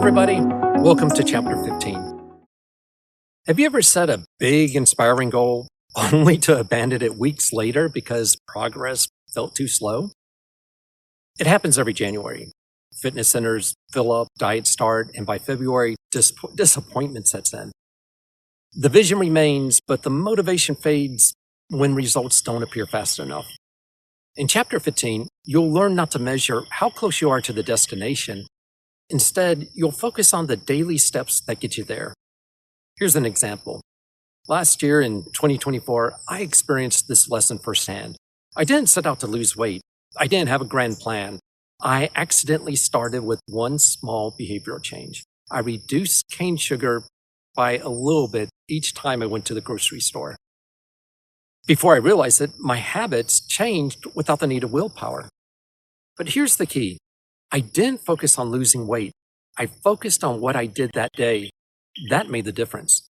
everybody. Welcome to Chapter 15. Have you ever set a big, inspiring goal only to abandon it weeks later because progress felt too slow? It happens every January. Fitness centers fill up, diets start, and by February, disappointment sets in. The vision remains, but the motivation fades when results don't appear fast enough. In Chapter 15, you'll learn not to measure how close you are to the destination. Instead, you'll focus on the daily steps that get you there. Here's an example. Last year in 2024, I experienced this lesson firsthand. I didn't set out to lose weight. I didn't have a grand plan. I accidentally started with one small behavioral change. I reduced cane sugar by a little bit each time I went to the grocery store. Before I realized it, my habits changed without the need of willpower. But here's the key. I didn't focus on losing weight. I focused on what I did that day. That made the difference.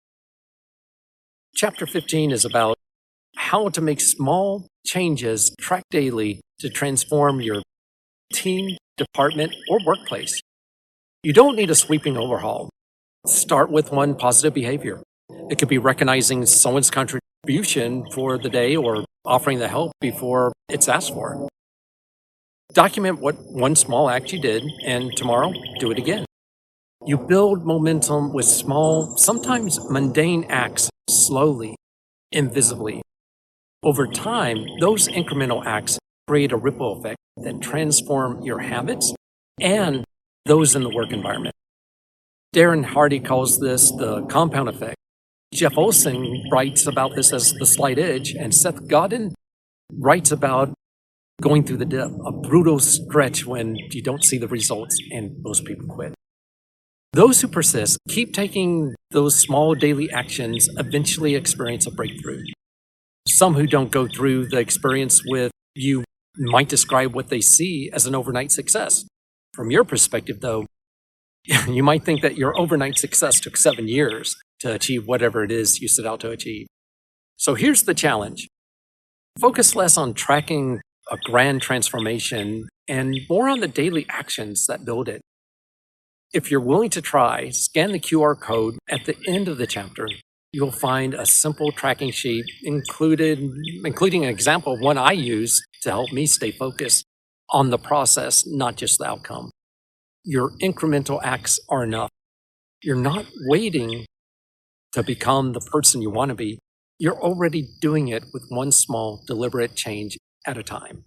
Chapter 15 is about how to make small changes track daily to transform your team, department, or workplace. You don't need a sweeping overhaul. Start with one positive behavior. It could be recognizing someone's contribution for the day or offering the help before it's asked for. Document what one small act you did, and tomorrow, do it again. You build momentum with small, sometimes mundane acts slowly, invisibly. Over time, those incremental acts create a ripple effect that transform your habits and those in the work environment. Darren Hardy calls this the compound effect. Jeff Olson writes about this as the slight edge, and Seth Godin writes about going through the dip, a brutal stretch when you don't see the results and most people quit. Those who persist, keep taking those small daily actions, eventually experience a breakthrough. Some who don't go through the experience with you might describe what they see as an overnight success. From your perspective, though, you might think that your overnight success took 7 years to achieve whatever it is you set out to achieve. So here's the challenge. Focus less on tracking a grand transformation and more on the daily actions that build it. If you're willing to try, scan the QR code at the end of the chapter. You'll find a simple tracking sheet including an example of one I use to help me stay focused on the process, not just the outcome. Your incremental acts are enough. You're not waiting to become the person you want to be. You're already doing it with one small, deliberate change at a time.